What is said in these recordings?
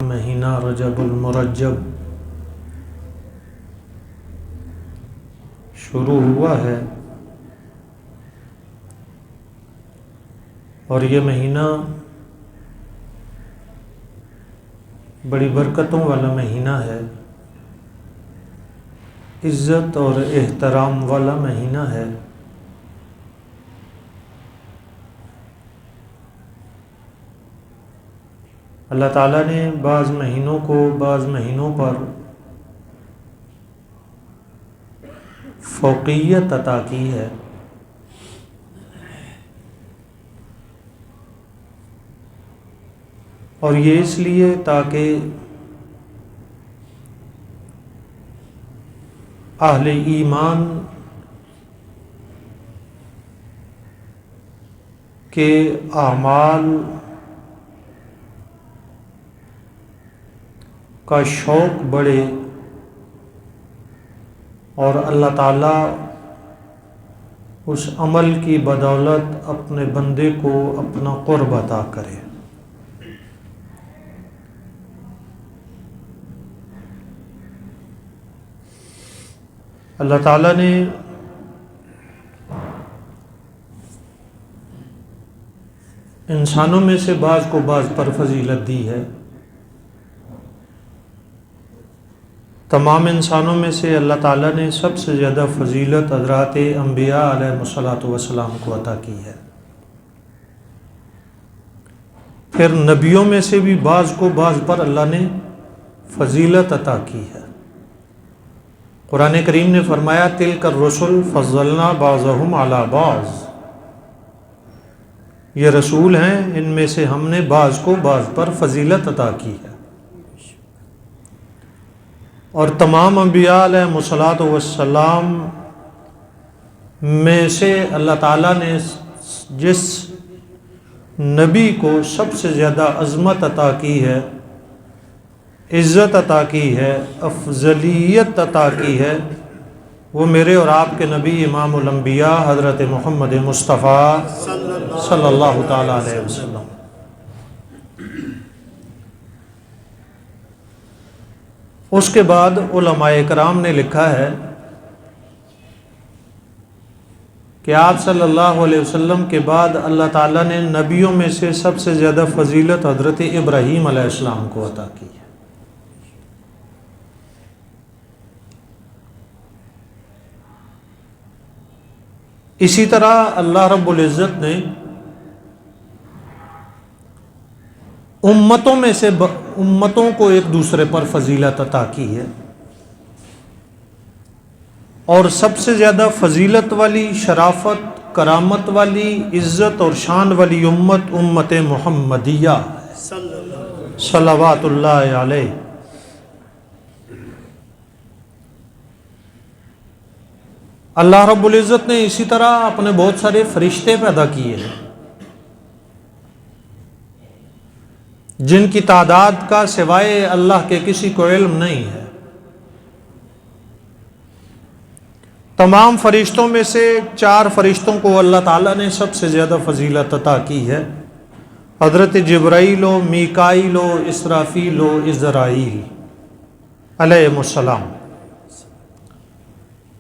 مہینہ رجب المرجب شروع ہوا ہے، اور یہ مہینہ بڑی برکتوں والا مہینہ ہے، عزت اور احترام والا مہینہ ہے۔ اللہ تعالیٰ نے بعض مہینوں کو بعض مہینوں پر فوقیت عطا کی ہے، اور یہ اس لیے تاکہ اہل ایمان کے اعمال کا شوق بڑھے، اور اللہ تعالیٰ اس عمل کی بدولت اپنے بندے کو اپنا قرب عطا کرے۔ اللہ تعالیٰ نے انسانوں میں سے بعض کو بعض پر فضیلت دی ہے۔ تمام انسانوں میں سے اللہ تعالیٰ نے سب سے زیادہ فضیلت حضرات انبیاء علیہ الصلوۃ والسلام کو عطا کی ہے۔ پھر نبیوں میں سے بھی بعض کو بعض پر اللہ نے فضیلت عطا کی ہے۔ قرآن کریم نے فرمایا تلک الرسل فضلنا بعضهم علی بعض، یہ رسول ہیں، ان میں سے ہم نے بعض کو بعض پر فضیلت عطا کی ہے۔ اور تمام انبیاء علیہ الصلوۃ والسلام میں سے اللہ تعالیٰ نے جس نبی کو سب سے زیادہ عظمت عطا کی ہے، عزت عطا کی ہے، افضلیت عطا کی ہے، وہ میرے اور آپ کے نبی امام الانبیاء حضرت محمد مصطفیٰ صلی اللہ تعالیٰ علیہ وسلم۔ اس کے بعد علماء کرام نے لکھا ہے کہ آپ صلی اللہ علیہ وسلم کے بعد اللہ تعالیٰ نے نبیوں میں سے سب سے زیادہ فضیلت حضرت ابراہیم علیہ السلام کو عطا کی ہے۔ اسی طرح اللہ رب العزت نے امتوں کو ایک دوسرے پر فضیلت عطا کی ہے، اور سب سے زیادہ فضیلت والی، شرافت، کرامت والی، عزت اور شان والی امت محمدیہ صلوات اللہ علیہ۔ اللہ رب العزت نے اسی طرح اپنے بہت سارے فرشتے پیدا کیے ہیں، جن کی تعداد کا سوائے اللہ کے کسی کو علم نہیں ہے۔ تمام فرشتوں میں سے 4 فرشتوں کو اللہ تعالیٰ نے سب سے زیادہ فضیلت عطا کی ہے، حضرت جبرائیل و میکائیل و اسرافیل و عزرائیل علیہ السلام۔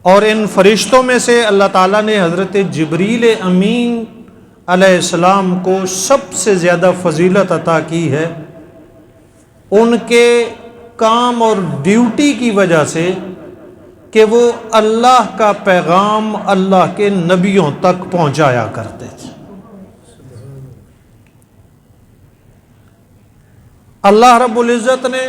اور ان فرشتوں میں سے اللہ تعالیٰ نے حضرت جبریل امین علیہ السلام کو سب سے زیادہ فضیلت عطا کی ہے، ان کے کام اور ڈیوٹی کی وجہ سے کہ وہ اللہ کا پیغام اللہ کے نبیوں تک پہنچایا کرتے تھے۔ اللہ رب العزت نے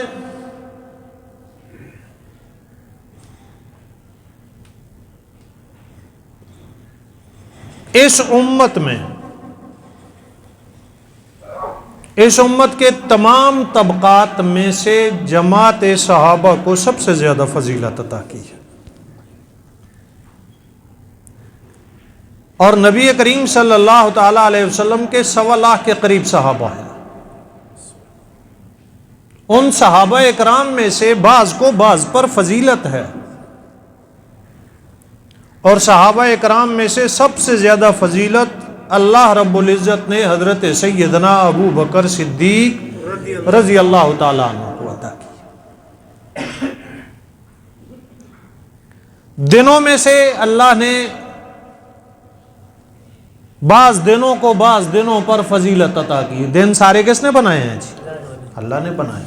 اس امت کے تمام طبقات میں سے جماعت صحابہ کو سب سے زیادہ فضیلت عطا کی ہے، اور نبی کریم صلی اللہ تعالی علیہ وسلم کے 1.25 لاکھ کے قریب صحابہ ہیں۔ ان صحابہ اکرام میں سے بعض کو بعض پر فضیلت ہے، اور صحابہ اکرام میں سے سب سے زیادہ فضیلت اللہ رب العزت نے حضرت سیدنا ابو بکر صدیق رضی اللہ تعالیٰ عنہ دنوں میں سے اللہ نے بعض دنوں کو بعض دنوں پر فضیلت عطا کی. دن سارے کس نے بنائے ہیں جی؟ اللہ نے بنائے.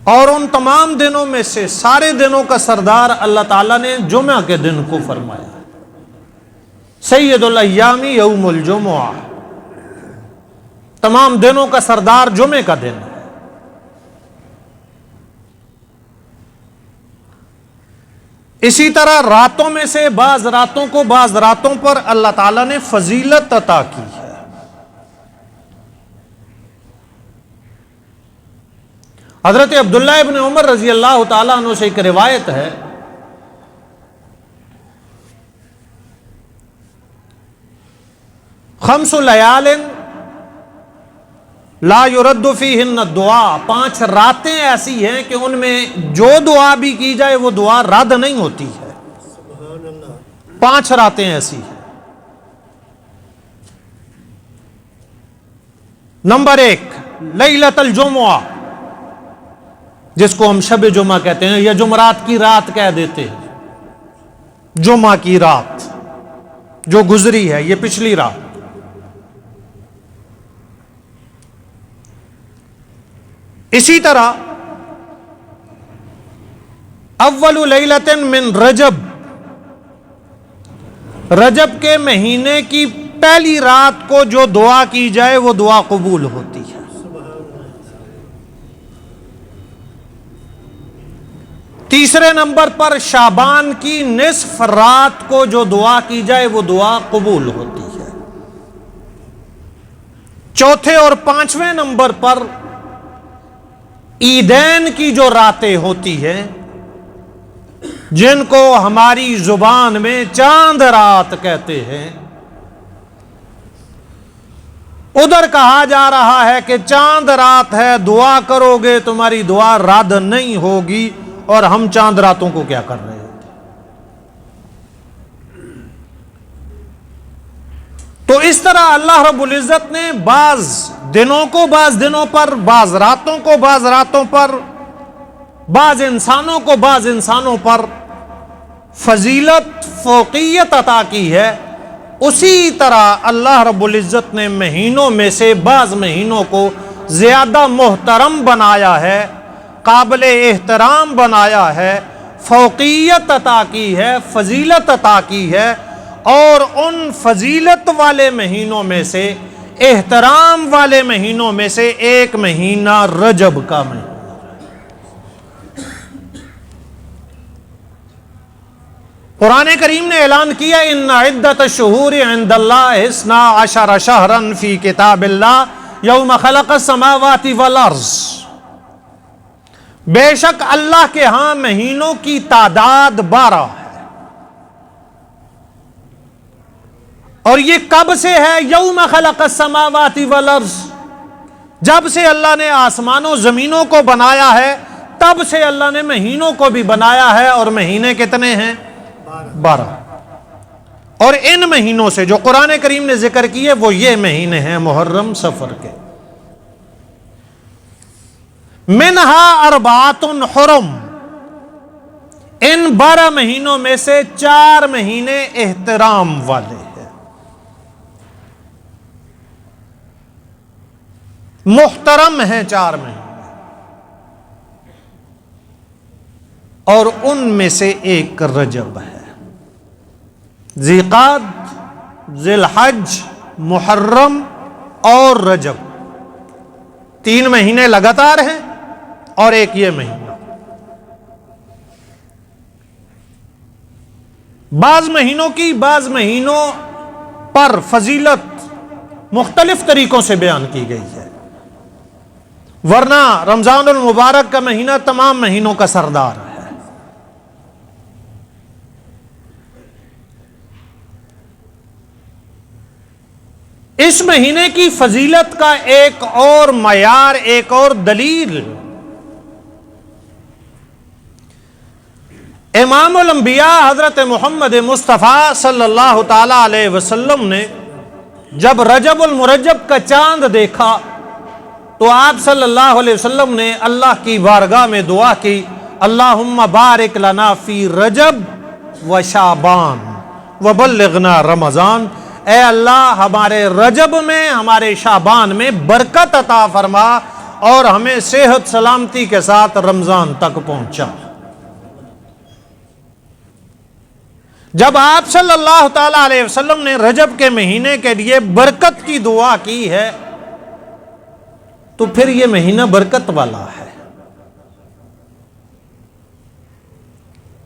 اور ان تمام دنوں میں سے سارے دنوں کا سردار اللہ تعالیٰ نے جمعہ کے دن کو فرمایا. سید الایام یوم الجمعہ، تمام دنوں کا سردار جمعے کا دن ہے. اسی طرح راتوں میں سے بعض راتوں کو بعض راتوں پر اللہ تعالیٰ نے فضیلت عطا کی ہے. حضرت عبداللہ ابن عمر رضی اللہ تعالیٰ عنہ سے ایک روایت ہے، خمس لیال لا یرد فیہن الدعاء، 5 راتیں ایسی ہیں کہ ان میں جو دعا بھی کی جائے وہ دعا رد نہیں ہوتی ہے. 5 راتیں ایسی ہیں. نمبر 1 لیلۃ الجمعہ، جس کو ہم شب جمعہ کہتے ہیں یا جمعرات کی رات کہہ دیتے ہیں. جمعہ کی رات جو گزری ہے، یہ پچھلی رات. اسی طرح اول لیلۃ من رجب، رجب کے مہینے کی پہلی رات کو جو دعا کی جائے وہ دعا قبول ہوتی ہے. تیسرے نمبر پر شعبان کی نصف رات کو جو دعا کی جائے وہ دعا قبول ہوتی ہے. چوتھے اور 5ویں نمبر پر عیدین کی جو راتیں ہوتی ہیں، جن کو ہماری زبان میں چاند رات کہتے ہیں، ادھر کہا جا رہا ہے کہ چاند رات ہے، دعا کرو گے تمہاری دعا رد نہیں ہوگی. اور ہم چاند راتوں کو کیا کر رہے ہیں؟ تو اس طرح اللہ رب العزت نے بعض دنوں کو بعض دنوں پر، بعض راتوں کو بعض راتوں پر، بعض انسانوں کو بعض انسانوں پر فضیلت فوقیت عطا کی ہے. اسی طرح اللہ رب العزت نے مہینوں میں سے بعض مہینوں کو زیادہ محترم بنایا ہے، قابل احترام بنایا ہے، فوقیت عطا کی ہے، فضیلت عطا کی ہے. اور ان فضیلت والے مہینوں میں سے، احترام والے مہینوں میں سے ایک مہینہ رجب کا مہینہ. قرآن کریم نے اعلان کیا ان عدت الشہور عند اللہ 12 شہرا فی کتاب اللہ یوم خلق السماوات والارض، بے شک اللہ کے ہاں مہینوں کی تعداد 12 ہے. اور یہ کب سے ہے؟ یوم خلق السماوات والارض، جب سے اللہ نے آسمانوں زمینوں کو بنایا ہے تب سے اللہ نے مہینوں کو بھی بنایا ہے. اور مہینے کتنے ہیں؟ 12. اور ان مہینوں سے جو قرآن کریم نے ذکر کیے وہ یہ مہینے ہیں محرم صفر کے. منہا اربعۃ حرم، ان 12 مہینوں میں سے 4 مہینے احترام والے ہیں، محترم ہیں 4 مہینے. اور ان میں سے ایک رجب ہے. ذیقعد، ذی الحج، محرم اور رجب، 3 مہینے لگاتار ہیں اور ایک یہ مہینہ. بعض مہینوں کی بعض مہینوں پر فضیلت مختلف طریقوں سے بیان کی گئی ہے، ورنہ رمضان المبارک کا مہینہ تمام مہینوں کا سردار ہے. اس مہینے کی فضیلت کا ایک اور معیار، ایک اور دلیل، امام الانبیاء حضرت محمد مصطفیٰ صلی اللہ تعالی علیہ وسلم نے جب رجب المرجب کا چاند دیکھا تو آپ صلی اللہ علیہ وسلم نے اللہ کی بارگاہ میں دعا کی، اللہم بارک لنا فی رجب و شعبان وبلغنا رمضان، اے اللہ ہمارے رجب میں، ہمارے شعبان میں برکت عطا فرما اور ہمیں صحت سلامتی کے ساتھ رمضان تک پہنچا۔ جب آپ صلی اللہ تعالی علیہ وسلم نے رجب کے مہینے کے لیے برکت کی دعا کی ہے تو پھر یہ مہینہ برکت والا ہے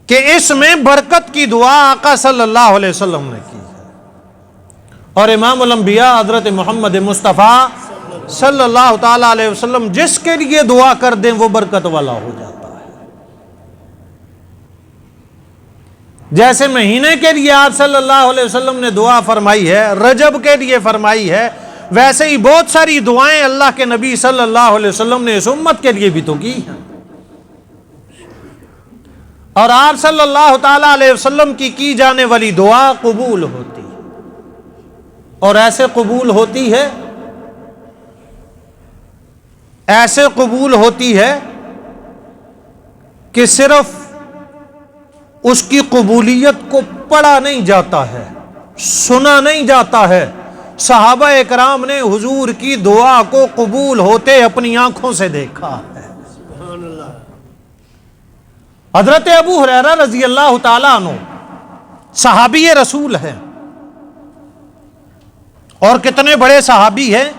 کہ اس میں برکت کی دعا آقا صلی اللہ علیہ وسلم نے کی ہے، اور امام الانبیاء حضرت محمد مصطفیٰ صلی اللہ تعالی علیہ وسلم جس کے لیے دعا کر دیں وہ برکت والا ہو جاتا ہے۔ جیسے مہینے کے لیے آپ صلی اللہ علیہ وسلم نے دعا فرمائی ہے، رجب کے لیے فرمائی ہے، ویسے ہی بہت ساری دعائیں اللہ کے نبی صلی اللہ علیہ وسلم نے اس امت کے لیے بھی تو کی ہیں، اور آپ صلی اللہ تعالی علیہ وسلم کی جانے والی دعا قبول ہوتی ہے، اور ایسے قبول ہوتی ہے، ایسے قبول ہوتی ہے کہ صرف اس کی قبولیت کو پڑھا نہیں جاتا ہے، سنا نہیں جاتا ہے، صحابہ اکرام نے حضور کی دعا کو قبول ہوتے اپنی آنکھوں سے دیکھا ہے۔ حضرت ابو ہریرہ رضی اللہ تعالیٰ عنہ صحابی رسول ہیں، اور کتنے بڑے صحابی ہیں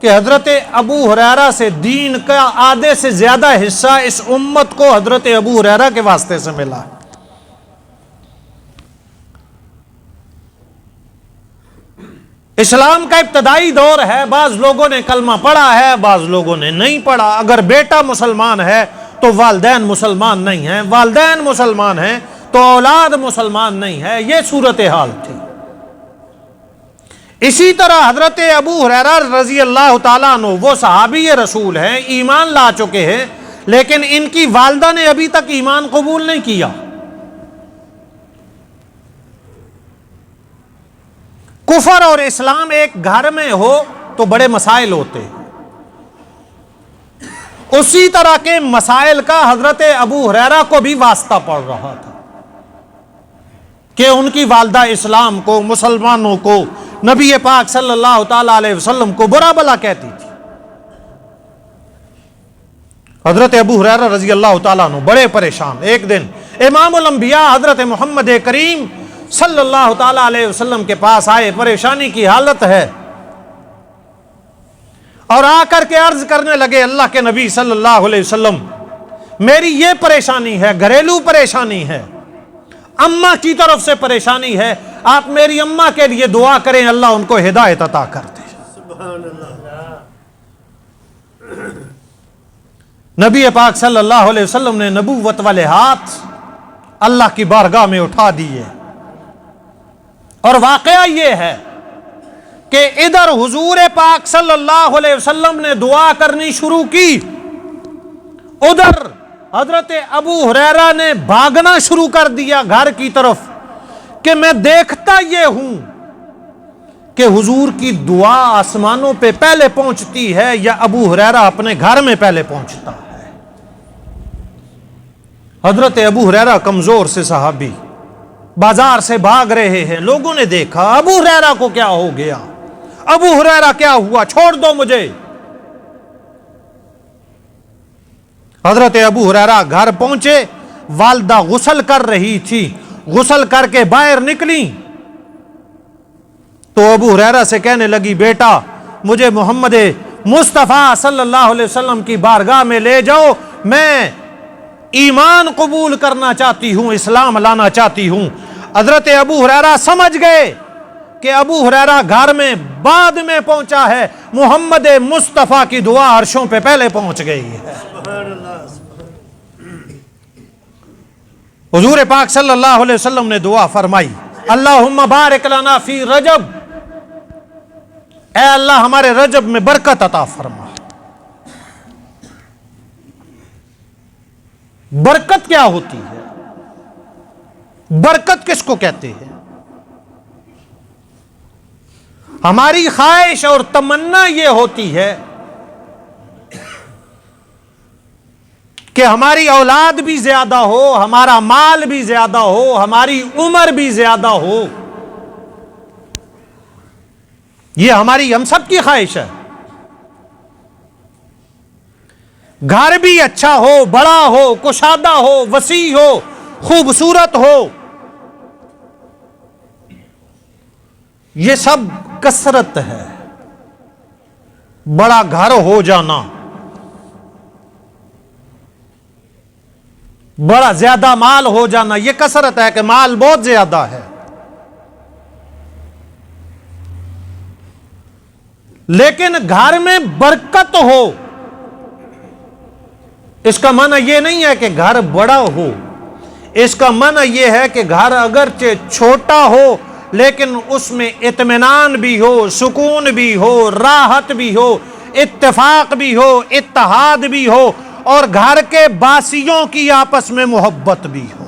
کہ حضرت ابو ہریرہ سے دین کا آدھے سے زیادہ حصہ اس امت کو حضرت ابو ہریرہ کے واسطے سے ملا ہے۔ اسلام کا ابتدائی دور ہے، بعض لوگوں نے کلمہ پڑھا ہے، بعض لوگوں نے نہیں پڑھا۔ اگر بیٹا مسلمان ہے تو والدین مسلمان نہیں ہیں، والدین مسلمان ہیں تو اولاد مسلمان نہیں ہے، یہ صورتحال تھی۔ اسی طرح حضرت ابو ہریرہ رضی اللہ تعالیٰ عنہ وہ صحابی رسول ہیں، ایمان لا چکے ہیں، لیکن ان کی والدہ نے ابھی تک ایمان قبول نہیں کیا۔ کفر اور اسلام ایک گھر میں ہو تو بڑے مسائل ہوتے ہیں، اسی طرح کے مسائل کا حضرت ابو ہریرہ کو بھی واسطہ پڑ رہا تھا کہ ان کی والدہ اسلام کو، مسلمانوں کو، نبی پاک صلی اللہ تعالی علیہ وسلم کو برا بلا کہتی تھی۔ حضرت ابو ہریرہ رضی اللہ تعالیٰ عنہ بڑے پریشان۔ ایک دن امام الانبیاء حضرت محمد کریم صلی اللہ تعالی علیہ وسلم کے پاس آئے، پریشانی کی حالت ہے، اور آ کر کے عرض کرنے لگے اللہ کے نبی صلی اللہ علیہ وسلم، میری یہ پریشانی ہے، گھریلو پریشانی ہے، اماں کی طرف سے پریشانی ہے، آپ میری اماں کے لیے دعا کریں اللہ ان کو ہدایت عطا کر دے۔ سبحان اللہ۔ نبی پاک صلی اللہ علیہ وسلم نے نبوت والے ہاتھ اللہ کی بارگاہ میں اٹھا دیے، اور واقعہ یہ ہے کہ ادھر حضور پاک صلی اللہ علیہ وسلم نے دعا کرنی شروع کی، ادھر حضرت ابو ہریرہ نے بھاگنا شروع کر دیا گھر کی طرف کہ میں دیکھتا یہ ہوں کہ حضور کی دعا آسمانوں پہ پہلے پہنچتی ہے یا ابو ہریرہ اپنے گھر میں پہلے پہنچتا ہے۔ حضرت ابو ہریرہ کمزور سے صحابی بازار سے بھاگ رہے ہیں، لوگوں نے دیکھا ابو ہریرہ کو کیا ہو گیا، ابو ہریرہ کیا ہوا، چھوڑ دو مجھے۔ حضرت ابو ہریرہ گھر پہنچے، والدہ غسل کر رہی تھی، غسل کر کے باہر نکلی تو ابو ہریرہ سے کہنے لگی بیٹا مجھے محمد مصطفیٰ صلی اللہ علیہ وسلم کی بارگاہ میں لے جاؤ، میں ایمان قبول کرنا چاہتی ہوں، اسلام لانا چاہتی ہوں۔ حضرت ابو ہریرہ سمجھ گئے کہ ابو ہریرہ گھر میں بعد میں پہنچا ہے، محمد مصطفیٰ کی دعا عرشوں پہ پہلے پہنچ گئی ہے۔ سبحان اللہ۔ حضور پاک صلی اللہ علیہ وسلم نے دعا فرمائی، اللہم بارک لنا فی رجب، اے اللہ ہمارے رجب میں برکت عطا فرما۔ برکت کیا ہوتی ہے؟ برکت کس کو کہتے ہیں؟ ہماری خواہش اور تمنا یہ ہوتی ہے کہ ہماری اولاد بھی زیادہ ہو، ہمارا مال بھی زیادہ ہو، ہماری عمر بھی زیادہ ہو. یہ ہم سب کی خواہش ہے. گھر بھی اچھا ہو، بڑا ہو، کشادہ ہو، وسیع ہو، خوبصورت ہو. یہ سب کثرت ہے. بڑا گھر ہو جانا، بڑا زیادہ مال ہو جانا، یہ کثرت ہے کہ مال بہت زیادہ ہے. لیکن گھر میں برکت ہو، اس کا معنی یہ نہیں ہے کہ گھر بڑا ہو. اس کا معنی یہ ہے کہ گھر اگرچہ چھوٹا ہو لیکن اس میں اطمینان بھی ہو، سکون بھی ہو، راحت بھی ہو، اتفاق بھی ہو، اتحاد بھی ہو، اور گھر کے باسیوں کی آپس میں محبت بھی ہو.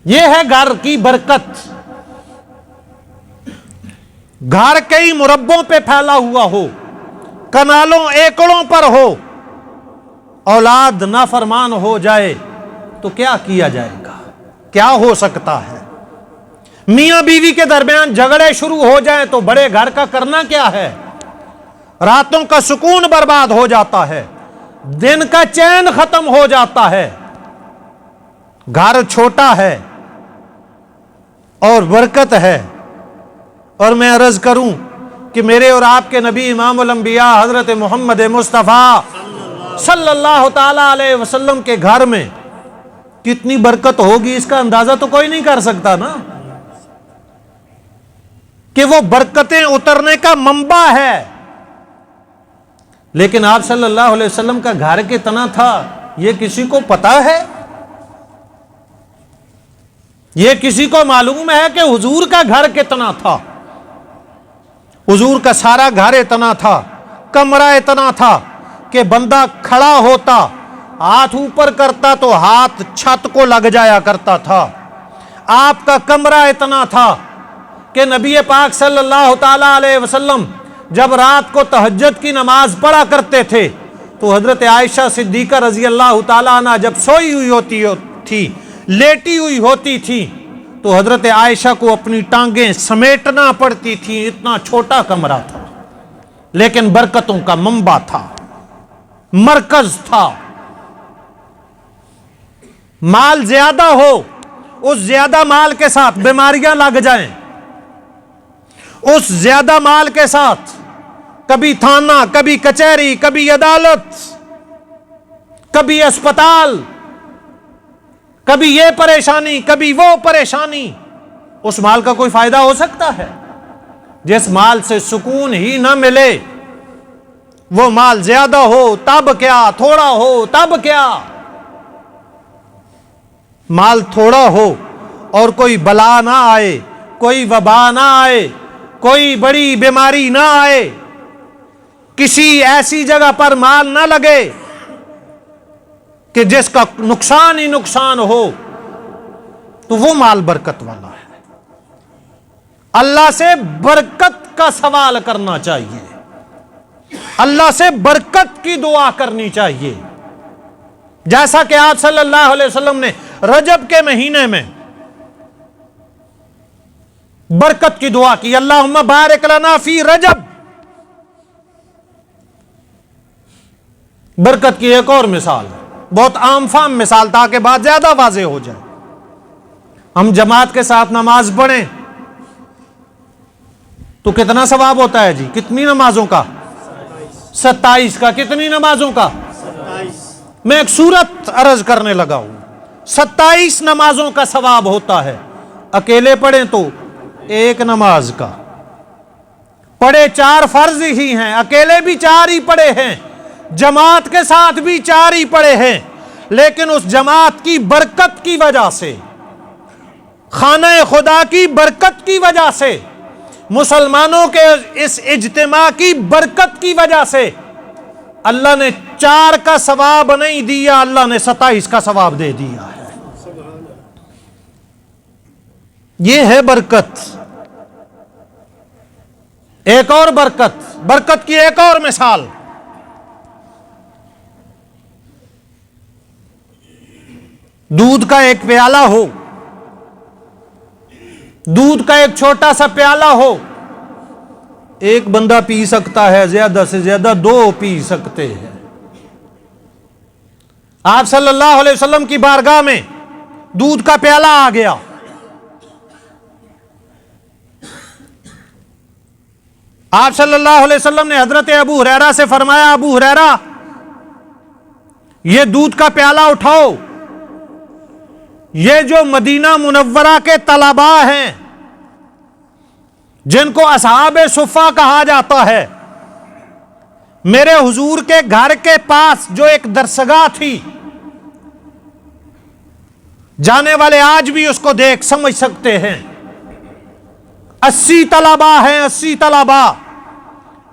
یہ ہے گھر کی برکت. گھر کئی مربوں پہ پھیلا ہوا ہو، کنالوں ایکڑوں پر ہو، اولاد نافرمان ہو جائے تو کیا کیا جائے گا؟ کیا ہو سکتا ہے؟ میاں بیوی کے درمیان جھگڑے شروع ہو جائیں تو بڑے گھر کا کرنا کیا ہے؟ راتوں کا سکون برباد ہو جاتا ہے، دن کا چین ختم ہو جاتا ہے. گھر چھوٹا ہے اور برکت ہے. اور میں عرض کروں کہ میرے اور آپ کے نبی امام الانبیاء حضرت محمد مصطفیٰ صلی اللہ تعالی علیہ وسلم کے گھر میں کتنی برکت ہوگی، اس کا اندازہ تو کوئی نہیں کر سکتا نا، کہ وہ برکتیں اترنے کا منبع ہے. لیکن آپ صلی اللہ علیہ وسلم کا گھر کتنا تھا یہ کسی کو پتا ہے؟ یہ کسی کو معلوم ہے کہ حضور کا گھر کتنا تھا؟ حضور کا سارا گھر اتنا تھا، کمرہ اتنا تھا کہ بندہ کھڑا ہوتا، ہاتھ اوپر کرتا تو ہاتھ چھت کو لگ جایا کرتا تھا. آپ کا کمرہ اتنا تھا کہ نبی پاک صلی اللہ تعالی علیہ وسلم جب رات کو تہجد کی نماز پڑھا کرتے تھے تو حضرت عائشہ صدیقہ رضی اللہ تعالیٰ عنہ جب سوئی ہوئی ہوتی تھی، لیٹی ہوئی ہوتی تھی، تو حضرت عائشہ کو اپنی ٹانگیں سمیٹنا پڑتی تھی. اتنا چھوٹا کمرہ تھا لیکن برکتوں کا منبع تھا، مرکز تھا. مال زیادہ ہو، اس زیادہ مال کے ساتھ بیماریاں لگ جائیں، اس زیادہ مال کے ساتھ کبھی تھانہ، کبھی کچہری، کبھی عدالت، کبھی اسپتال، کبھی یہ پریشانی، کبھی وہ پریشانی. اس مال کا کوئی فائدہ ہو سکتا ہے؟ جس مال سے سکون ہی نہ ملے وہ مال زیادہ ہو تب کیا، تھوڑا ہو تب کیا. مال تھوڑا ہو اور کوئی بلا نہ آئے، کوئی وبا نہ آئے، کوئی بڑی بیماری نہ آئے، کسی ایسی جگہ پر مال نہ لگے کہ جس کا نقصان ہی نقصان ہو، تو وہ مال برکت والا ہے. اللہ سے برکت کا سوال کرنا چاہیے، اللہ سے برکت کی دعا کرنی چاہیے. جیسا کہ آپ صلی اللہ علیہ وسلم نے رجب کے مہینے میں برکت کی دعا کی، اللہم بارک لنا فی رجب. برکت کی ایک اور مثال ہے، بہت عام فام مثال تاکہ بات زیادہ واضح ہو جائے. ہم جماعت کے ساتھ نماز پڑھیں تو کتنا ثواب ہوتا ہے جی؟ کتنی نمازوں کا؟ 27 کا. کتنی نمازوں کا؟ 27. میں ایک صورت عرض کرنے لگا ہوں. 27 نمازوں کا ثواب ہوتا ہے. اکیلے پڑھیں تو ایک نماز کا. پڑھے 4 فرض ہی ہیں، اکیلے بھی 4 ہی پڑھے ہیں، جماعت کے ساتھ بھی 4 ہی پڑھے ہیں، لیکن اس جماعت کی برکت کی وجہ سے، خانہ خدا کی برکت کی وجہ سے، مسلمانوں کے اس اجتماع کی برکت کی وجہ سے اللہ نے 4 کا ثواب نہیں دیا، اللہ نے 27 کا ثواب دے دیا ہے. یہ ہے برکت. ایک اور برکت کی ایک اور مثال، دودھ کا ایک پیالہ ہو، دودھ کا ایک چھوٹا سا پیالہ ہو، ایک بندہ پی سکتا ہے، زیادہ سے زیادہ 2 پی سکتے ہیں۔ آپ صلی اللہ علیہ وسلم کی بارگاہ میں دودھ کا پیالہ آ گیا، آپ صلی اللہ علیہ وسلم نے حضرت ابو ہریرہ سے فرمایا، ابو ہریرہ یہ دودھ کا پیالہ اٹھاؤ۔ یہ جو مدینہ منورہ کے طلباء ہیں جن کو اصحاب صفہ کہا جاتا ہے، میرے حضور کے گھر کے پاس جو ایک درسگاہ تھی، جانے والے آج بھی اس کو دیکھ سمجھ سکتے ہیں، 80 طلباء ہیں، 80 طلباء،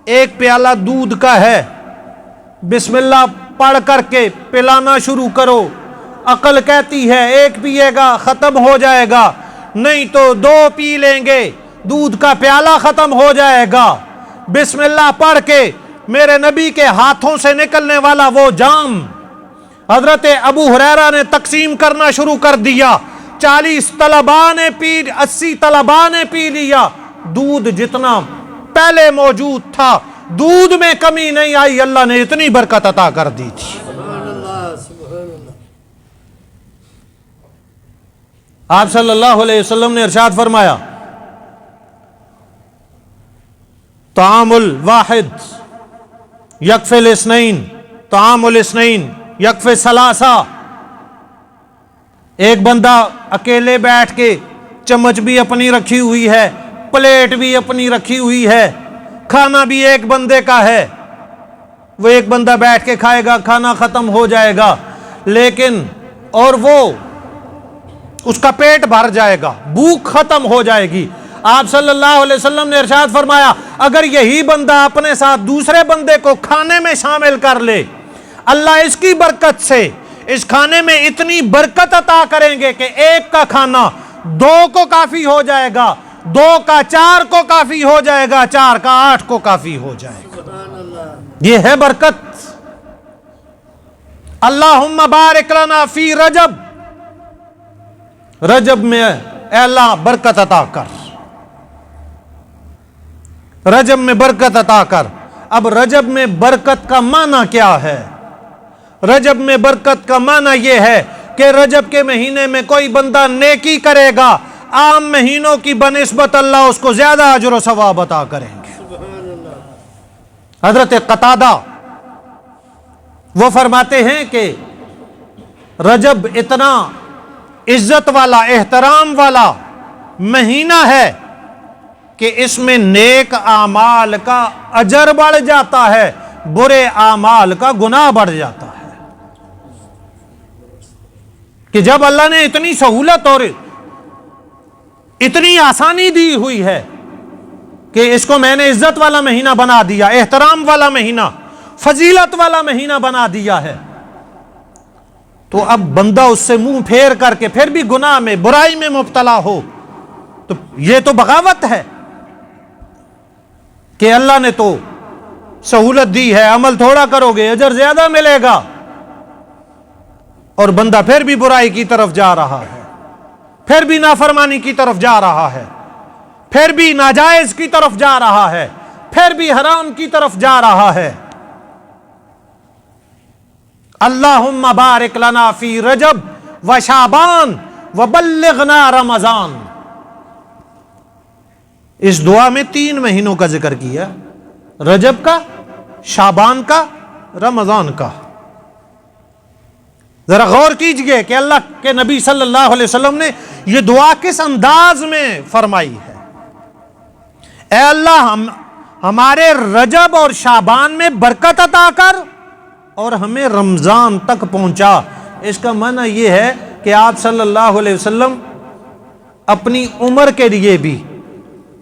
ایک پیالہ دودھ کا ہے، بسم اللہ پڑھ کر کے پلانا شروع کرو، عقل کہتی ہے ایک پیے گا ختم ہو جائے گا، نہیں تو 2 پی لیں گے دودھ کا پیالہ ختم ہو جائے گا۔ بسم اللہ پڑھ کے میرے نبی کے ہاتھوں سے نکلنے والا وہ جام حضرت ابو ہریرہ نے تقسیم کرنا شروع کر دیا، 40 طلباء نے پی، 80 طلباء نے پی لیا، دودھ جتنا پہلے موجود تھا دودھ میں کمی نہیں آئی، اللہ نے اتنی برکت عطا کر دی تھی۔ سبحان اللہ، سبحان اللہ۔ آپ صلی اللہ علیہ وسلم نے ارشاد فرمایا، طعام الواحد یکفی الاثنین، طعام الاثنین یکفی الثلاثہ۔ ایک بندہ اکیلے بیٹھ کے چمچ بھی اپنی رکھی ہوئی ہے، پلیٹ بھی اپنی رکھی ہوئی ہے، کھانا بھی ایک بندے کا ہے، وہ ایک بندہ بیٹھ کے کھائے گا، کھانا ختم ہو جائے گا، لیکن اور وہ اس کا پیٹ بھر جائے گا، بھوک ختم ہو جائے گی۔ آپ صلی اللہ علیہ وسلم نے ارشاد فرمایا، اگر یہی بندہ اپنے ساتھ دوسرے بندے کو کھانے میں شامل کر لے، اللہ اس کی برکت سے اس کھانے میں اتنی برکت عطا کریں گے کہ ایک کا کھانا 2 کو کافی ہو جائے گا، 2 کا 4 کو کافی ہو جائے گا، 4 کا 8 کو کافی ہو جائے گا۔ سبحان اللہ۔ یہ ہے برکت۔ اللہم بارک لنا فی رجب، رجب میں اے اللہ برکت عطا کر، رجب میں برکت عطا کر۔ اب رجب میں برکت کا معنی کیا ہے؟ رجب میں برکت کا معنی یہ ہے کہ رجب کے مہینے میں کوئی بندہ نیکی کرے گا، عام مہینوں کی بنسبت اللہ اس کو زیادہ اجر و ثواب عطا کریں گے۔ سبحان اللہ۔ حضرت قتادہ وہ فرماتے ہیں کہ رجب اتنا عزت والا، احترام والا مہینہ ہے کہ اس میں نیک اعمال کا اجر بڑھ جاتا ہے، برے اعمال کا گناہ بڑھ جاتا ہے۔ کہ جب اللہ نے اتنی سہولت اور اتنی آسانی دی ہوئی ہے کہ اس کو میں نے عزت والا مہینہ بنا دیا، احترام والا مہینہ، فضیلت والا مہینہ بنا دیا ہے، تو اب بندہ اس سے منہ پھیر کر کے پھر بھی گناہ میں، برائی میں مبتلا ہو تو یہ تو بغاوت ہے کہ اللہ نے تو سہولت دی ہے، عمل تھوڑا کرو گے اجر زیادہ ملے گا، اور بندہ پھر بھی برائی کی طرف جا رہا ہے، پھر بھی نافرمانی کی طرف جا رہا ہے، پھر بھی ناجائز کی طرف جا رہا ہے، پھر بھی حرام کی طرف جا رہا ہے۔ اللہم بارک لنا فی رجب و شعبان وبلغنا رمضان۔ اس دعا میں 3 مہینوں کا ذکر کیا، رجب کا، شعبان کا، رمضان کا۔ ذرا غور کیجئے کہ اللہ کے نبی صلی اللہ علیہ وسلم نے یہ دعا کس انداز میں فرمائی ہے۔ اے اللہ ہمارے رجب اور شعبان میں برکت عطا کر اور ہمیں رمضان تک پہنچا۔ اس کا معنی یہ ہے کہ آپ صلی اللہ علیہ وسلم اپنی عمر کے لیے بھی،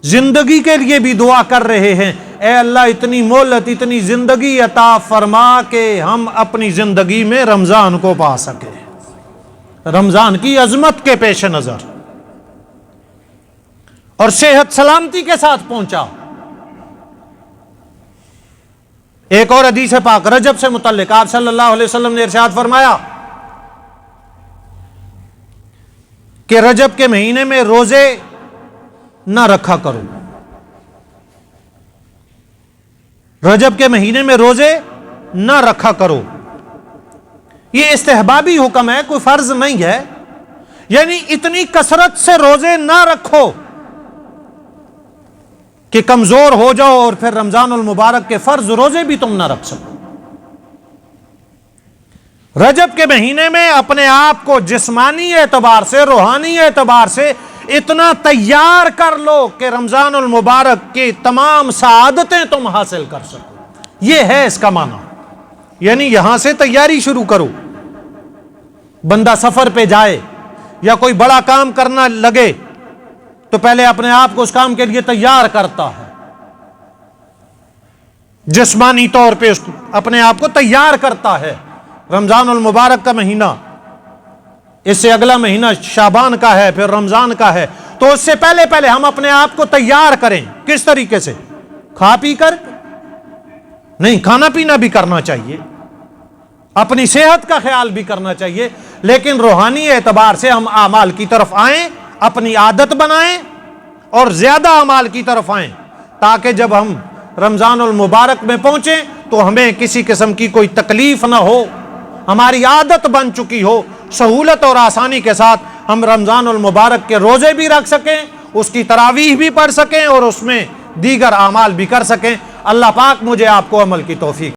زندگی کے لیے بھی دعا کر رہے ہیں، اے اللہ اتنی مہلت، اتنی زندگی عطا فرما کہ ہم اپنی زندگی میں رمضان کو پا سکیں، رمضان کی عظمت کے پیش نظر، اور صحت سلامتی کے ساتھ پہنچا۔ ایک اور حدیث پاک رجب سے متعلق آپ صلی اللہ علیہ وسلم نے ارشاد فرمایا، کہ رجب کے مہینے میں روزے نہ رکھا کرو، رجب کے مہینے میں روزے نہ رکھا کرو. یہ استحبابی حکم ہے، کوئی فرض نہیں ہے. یعنی اتنی کثرت سے روزے نہ رکھو کہ کمزور ہو جاؤ اور پھر رمضان المبارک کے فرض روزے بھی تم نہ رکھ سکو. رجب کے مہینے میں اپنے آپ کو جسمانی اعتبار سے، روحانی اعتبار سے اتنا تیار کر لو کہ رمضان المبارک کی تمام سعادتیں تم حاصل کر سکو. یہ ہے اس کا معنی. یعنی یہاں سے تیاری شروع کرو. بندہ سفر پہ جائے یا کوئی بڑا کام کرنا لگے تو پہلے اپنے آپ کو اس کام کے لیے تیار کرتا ہے، جسمانی طور پہ اپنے آپ کو تیار کرتا ہے. رمضان المبارک کا مہینہ، اس سے اگلا مہینہ شعبان کا ہے، پھر رمضان کا ہے، تو اس سے پہلے ہم اپنے آپ کو تیار کریں. کس طریقے سے؟ کھا پی کر نہیں، کھانا پینا بھی کرنا چاہیے، اپنی صحت کا خیال بھی کرنا چاہیے، لیکن روحانی اعتبار سے ہم اعمال کی طرف آئیں، اپنی عادت بنائیں اور زیادہ اعمال کی طرف آئیں، تاکہ جب ہم رمضان المبارک میں پہنچیں تو ہمیں کسی قسم کی کوئی تکلیف نہ ہو، ہماری عادت بن چکی ہو، سہولت اور آسانی کے ساتھ ہم رمضان المبارک کے روزے بھی رکھ سکیں، اس کی تراویح بھی پڑھ سکیں اور اس میں دیگر اعمال بھی کر سکیں. اللہ پاک مجھے آپ کو عمل کی توفیق